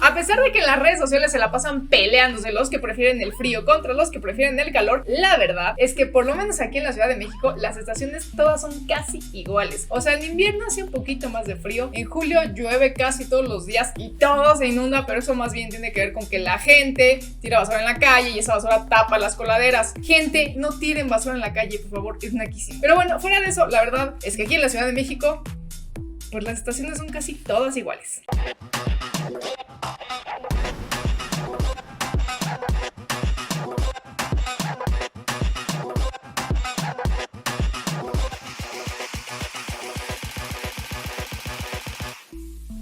A pesar de que en las redes sociales se la pasan peleándose los que prefieren el frío contra los que prefieren el calor, la verdad es que por lo menos aquí en la Ciudad de México las estaciones todas son casi iguales. O sea, en invierno hace un poquito más de frío, en julio llueve casi todos los días y todo se inunda, pero eso más bien tiene que ver con que la gente tira basura en la calle y esa basura tapa las coladeras. Gente, no tiren basura en la calle, por favor, es naquísimo. Pero bueno, fuera de eso, la verdad es que aquí en la Ciudad de México, pues las estaciones son casi todas iguales.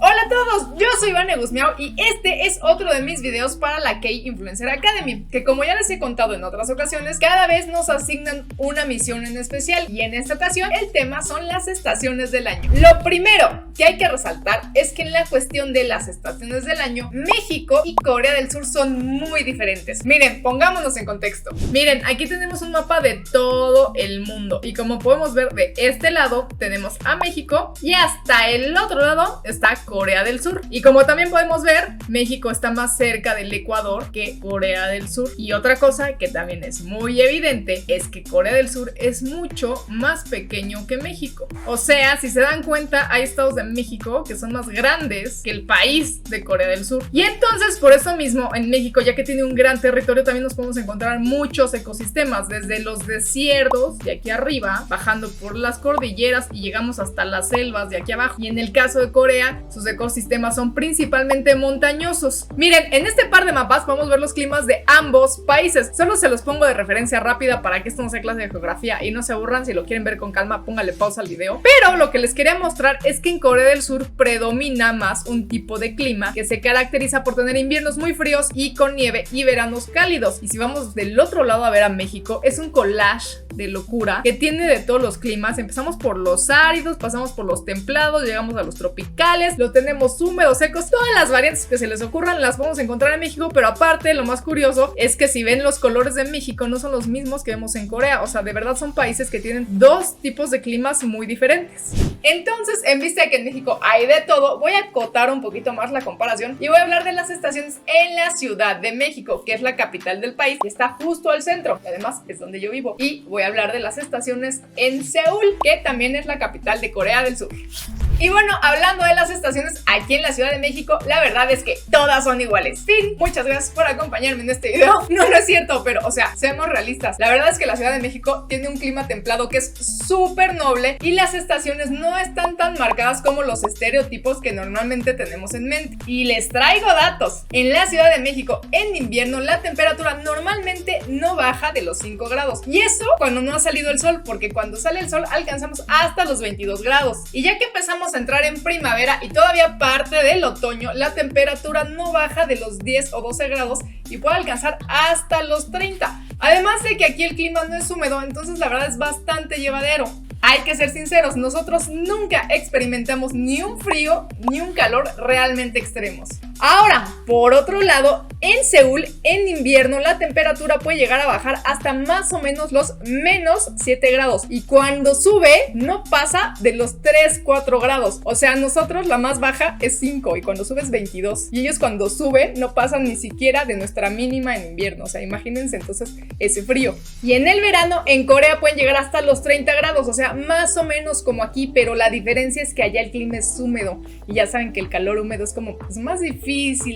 Hola a todos, yo soy Vane Guzmiao y este es otro de mis videos para la K-Influencer Academy, que como ya les he contado en otras ocasiones, cada vez nos asignan una misión en especial y en esta ocasión el tema son las estaciones del año. Lo primero que hay que resaltar es que en la cuestión de las estaciones del año, México y Corea del Sur son muy diferentes. Miren, pongámonos en contexto. Miren, aquí tenemos un mapa de todo el mundo y como podemos ver de este lado tenemos a México y hasta el otro lado está Corea del Sur. Y como también podemos ver, México está más cerca del Ecuador que Corea del Sur. Y otra cosa que también es muy evidente es que Corea del Sur es mucho más pequeño que México. O sea, si se dan cuenta, hay estados de México que son más grandes que el país de Corea del Sur. Y entonces, por eso mismo, en México, ya que tiene un gran territorio, también nos podemos encontrar muchos ecosistemas, desde los desiertos de aquí arriba, bajando por las cordilleras y llegamos hasta las selvas de aquí abajo. Y en el caso de Corea, sus ecosistemas son principalmente montañosos. Miren, en este par de mapas podemos ver los climas de ambos países. Solo se los pongo de referencia rápida para que esto no sea clase de geografía y no se aburran. Si lo quieren ver con calma, póngale pausa al video. Pero lo que les quería mostrar es que en Corea del Sur predomina más un tipo de clima que se caracteriza por tener inviernos muy fríos y con nieve y veranos cálidos. Y si vamos del otro lado a ver a México, es un collage de locura que tiene de todos los climas. Empezamos por los áridos, pasamos por los templados, llegamos a los tropicales, lo tenemos húmedos, secos, todas las variantes que se les ocurran las podemos encontrar en México, pero aparte lo más curioso es que si ven los colores de México no son los mismos que vemos en Corea, o sea, de verdad son países que tienen dos tipos de climas muy diferentes. Entonces, en vista de que en México hay de todo, voy a acotar un poquito más la comparación y voy a hablar de las estaciones en la Ciudad de México, que es la capital del país y está justo al centro, y además es donde yo vivo, y voy a hablar de las estaciones en Seúl, que también es la capital de Corea del Sur. Y bueno, hablando de las estaciones aquí en la Ciudad de México, la verdad es que todas son iguales. Fin, muchas gracias por acompañarme en este video. No es cierto, pero o sea, seamos realistas. La verdad es que la Ciudad de México tiene un clima templado que es súper noble y las estaciones no están tan marcadas como los estereotipos que normalmente tenemos en mente. Y les traigo datos. En la Ciudad de México, en invierno, la temperatura normalmente no baja de los 5 grados. Y eso cuando no ha salido el sol, porque cuando sale el sol alcanzamos hasta los 22 grados. Y ya que empezamos a entrar en primavera y todavía parte del otoño, la temperatura no baja de los 10 o 12 grados y puede alcanzar hasta los 30. Además de que aquí el clima no es húmedo, entonces la verdad es bastante llevadero. Hay que ser sinceros, nosotros nunca experimentamos ni un frío ni un calor realmente extremos. Ahora, por otro lado, en Seúl, en invierno, la temperatura puede llegar a bajar hasta más o menos los menos 7 grados. Y cuando sube, no pasa de los 3-4 grados. O sea, nosotros la más baja es 5 y cuando sube es 22. Y ellos cuando suben no pasan ni siquiera de nuestra mínima en invierno. O sea, imagínense entonces ese frío. Y en el verano, en Corea pueden llegar hasta los 30 grados. O sea, más o menos como aquí, pero la diferencia es que allá el clima es húmedo. Y ya saben que el calor húmedo es como pues, más difícil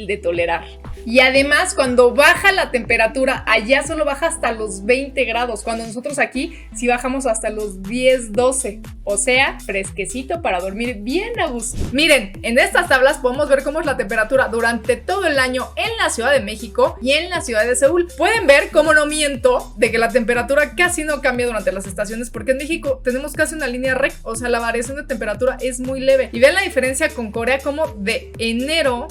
de tolerar. Y además cuando baja la temperatura allá solo baja hasta los 20 grados, cuando nosotros aquí sí bajamos hasta los 10-12, o sea fresquecito para dormir bien a gusto. Miren, en estas tablas podemos ver cómo es la temperatura durante todo el año en la Ciudad de México y en la ciudad de Seúl. Pueden ver cómo no miento de que la temperatura casi no cambia durante las estaciones, porque en México tenemos casi una línea recta, o sea la variación de temperatura es muy leve. Y vean la diferencia con Corea, como de enero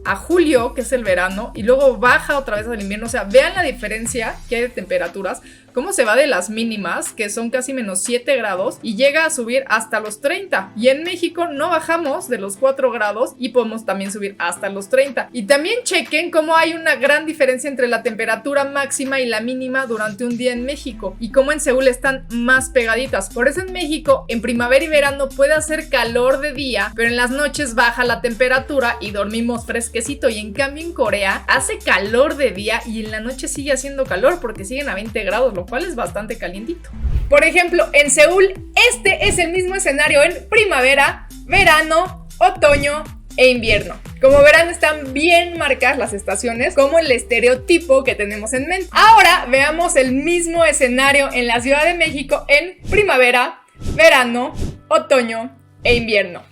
a julio, que es el verano, y luego baja otra vez al invierno. O sea, vean la diferencia que hay de temperaturas, cómo se va de las mínimas, que son casi menos 7 grados, y llega a subir hasta los 30. Y en México no bajamos de los 4 grados y podemos también subir hasta los 30. Y también chequen cómo hay una gran diferencia entre la temperatura máxima y la mínima durante un día en México, y cómo en Seúl están más pegaditas. Por eso en México, en primavera y verano puede hacer calor de día, pero en las noches baja la temperatura y dormimos fresquecito. Y en cambio en Corea hace calor de día y en la noche sigue haciendo calor porque siguen a 20 grados, lo cual es bastante calientito. Por ejemplo, en Seúl, este es el mismo escenario en primavera, verano, otoño e invierno. Como verán, están bien marcadas las estaciones como el estereotipo que tenemos en mente. Ahora veamos el mismo escenario en la Ciudad de México en primavera, verano, otoño e invierno.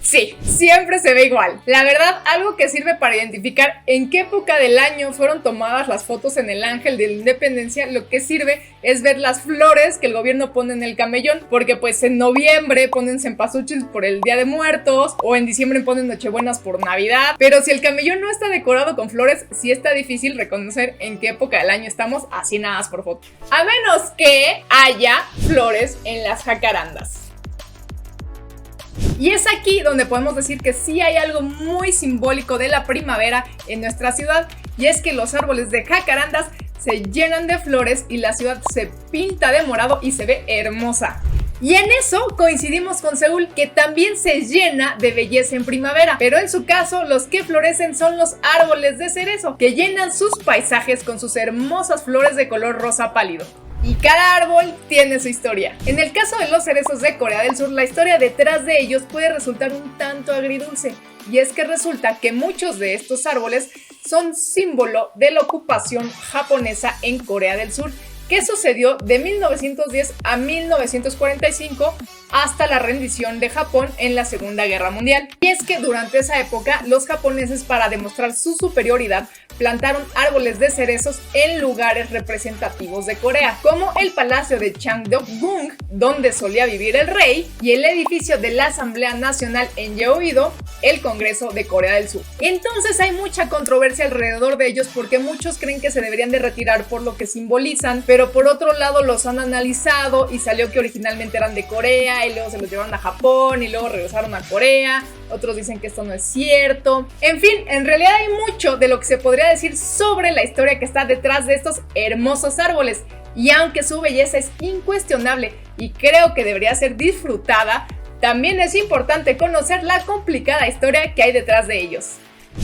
Sí, siempre se ve igual. La verdad, algo que sirve para identificar en qué época del año fueron tomadas las fotos en el Ángel de la Independencia, lo que sirve es ver las flores que el gobierno pone en el camellón, porque pues en noviembre ponen cempasúchil por el Día de Muertos, o en diciembre ponen nochebuenas por Navidad, pero si el camellón no está decorado con flores, sí está difícil reconocer en qué época del año estamos, así nada más por foto. A menos que haya flores en las jacarandas. Y es aquí donde podemos decir que sí hay algo muy simbólico de la primavera en nuestra ciudad, y es que los árboles de jacarandas se llenan de flores y la ciudad se pinta de morado y se ve hermosa. Y en eso coincidimos con Seúl, que también se llena de belleza en primavera, pero en su caso los que florecen son los árboles de cerezo, que llenan sus paisajes con sus hermosas flores de color rosa pálido. Y cada árbol tiene su historia. En el caso de los cerezos de Corea del Sur, la historia detrás de ellos puede resultar un tanto agridulce. Y es que resulta que muchos de estos árboles son símbolo de la ocupación japonesa en Corea del Sur, que sucedió de 1910 a 1945 hasta la rendición de Japón en la Segunda Guerra Mundial. Y es que durante esa época los japoneses, para demostrar su superioridad, plantaron árboles de cerezos en lugares representativos de Corea, como el Palacio de Changdeok-gung, donde solía vivir el rey, y el edificio de la Asamblea Nacional en Yeouido, el Congreso de Corea del Sur. Entonces hay mucha controversia alrededor de ellos, porque muchos creen que se deberían de retirar por lo que simbolizan, pero por otro lado los han analizado y salió que originalmente eran de Corea y luego se los llevaron a Japón y luego regresaron a Corea. Otros dicen que esto no es cierto. En fin, en realidad hay mucho de lo que se podría decir sobre la historia que está detrás de estos hermosos árboles, y aunque su belleza es incuestionable y creo que debería ser disfrutada, también es importante conocer la complicada historia que hay detrás de ellos.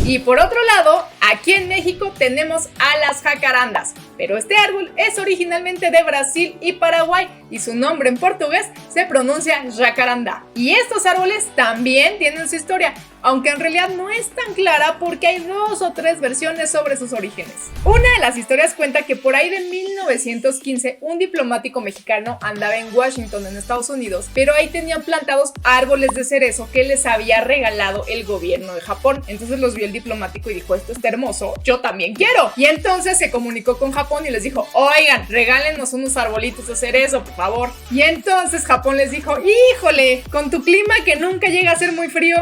Y por otro lado, aquí en México tenemos a las jacarandas, pero este árbol es originalmente de Brasil y Paraguay y su nombre en portugués se pronuncia jacarandá. Y estos árboles también tienen su historia, aunque en realidad no es tan clara porque hay 2 o 3 versiones sobre sus orígenes. Una de las historias cuenta que por ahí de 1915 un diplomático mexicano andaba en Washington, en Estados Unidos, pero ahí tenían plantados árboles de cerezo que les había regalado el gobierno de Japón. Entonces los vio el diplomático y dijo: esto está hermoso, yo también quiero. Y entonces se comunicó con Japón y les dijo: oigan, regálenos unos arbolitos de cerezo, por favor. Y entonces Japón les dijo: híjole, con tu clima que nunca llega a ser muy frío,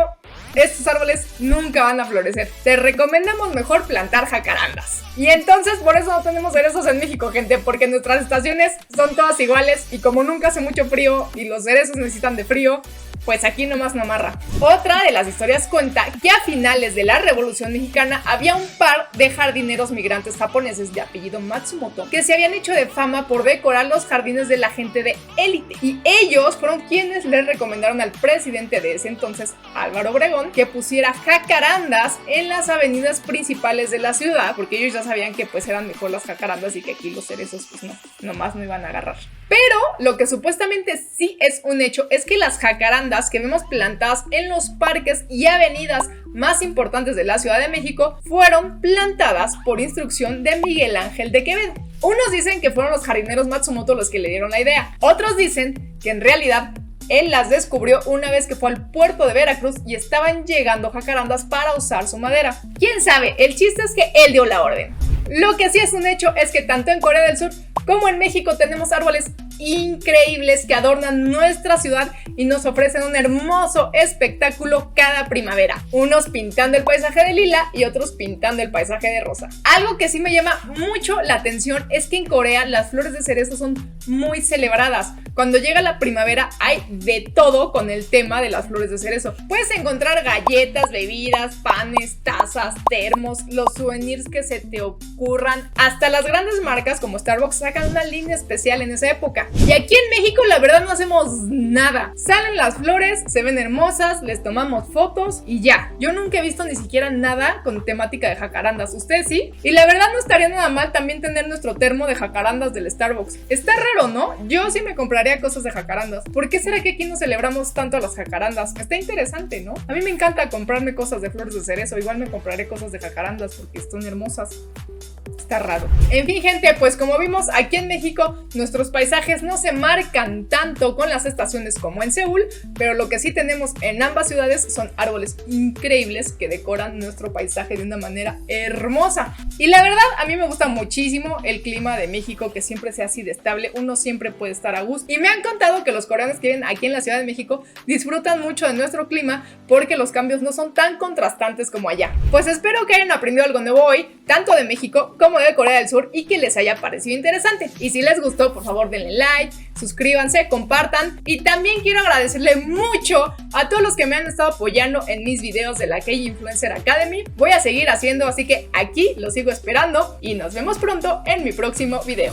estos árboles nunca van a florecer. Te recomendamos mejor plantar jacarandas. Y entonces por eso no tenemos cerezos en México, gente, porque nuestras estaciones son todas iguales y como nunca hace mucho frío y los cerezos necesitan de frío, pues aquí nomás no amarra. Otra de las historias cuenta que a finales de la Revolución Mexicana había un par de jardineros migrantes japoneses de apellido Matsumoto que se habían hecho de fama por decorar los jardines de la gente de élite, y ellos fueron quienes le recomendaron al presidente de ese entonces, Álvaro Obregón, que pusiera jacarandas en las avenidas principales de la ciudad, porque ellos ya sabían que pues eran mejor las jacarandas y que aquí los cerezos pues nomás no iban a agarrar. Pero lo que supuestamente sí es un hecho es que las jacarandas que vemos plantadas en los parques y avenidas más importantes de la Ciudad de México fueron plantadas por instrucción de Miguel Ángel de Quevedo. Unos dicen que fueron los jardineros Matsumoto los que le dieron la idea. Otros dicen que en realidad él las descubrió una vez que fue al puerto de Veracruz y estaban llegando jacarandas para usar su madera. ¿Quién sabe? El chiste es que él dio la orden. Lo que sí es un hecho es que tanto en Corea del Sur como en México tenemos árboles increíbles que adornan nuestra ciudad y nos ofrecen un hermoso espectáculo cada primavera. Unos pintando el paisaje de lila y otros pintando el paisaje de rosa. Algo que sí me llama mucho la atención es que en Corea las flores de cerezo son muy celebradas. Cuando llega la primavera hay de todo con el tema de las flores de cerezo. Puedes encontrar galletas, bebidas, panes, tazas, termos, los souvenirs que se te ocurran. Hasta las grandes marcas como Starbucks sacan una línea especial en esa época. Y aquí en México la verdad no hacemos nada. Salen las flores, se ven hermosas, les tomamos fotos y ya. Yo nunca he visto ni siquiera nada con temática de jacarandas. ¿Ustedes sí? Y la verdad no estaría nada mal también tener nuestro termo de jacarandas del Starbucks. Está raro, ¿no? Yo sí me compraría cosas de jacarandas. ¿Por qué será que aquí no celebramos tanto a las jacarandas? Está interesante, ¿no? A mí me encanta comprarme cosas de flores de cerezo. Igual me compraré cosas de jacarandas porque son hermosas. Está raro. En fin, gente, pues como vimos, aquí en México nuestros paisajes no se marcan tanto con las estaciones como en Seúl, pero lo que sí tenemos en ambas ciudades son árboles increíbles que decoran nuestro paisaje de una manera hermosa. Y la verdad, a mí me gusta muchísimo el clima de México, que siempre sea así de estable, uno siempre puede estar a gusto. Y me han contado que los coreanos que viven aquí en la Ciudad de México disfrutan mucho de nuestro clima porque los cambios no son tan contrastantes como allá. Pues espero que hayan aprendido algo nuevo hoy, tanto de México como de Corea del Sur, y que les haya parecido interesante. Y si les gustó, por favor denle like, suscríbanse, compartan. Y también quiero agradecerle mucho a todos los que me han estado apoyando en mis videos de la K-Influencer Academy. Voy a seguir haciendo, así que aquí los sigo esperando y nos vemos pronto en mi próximo video.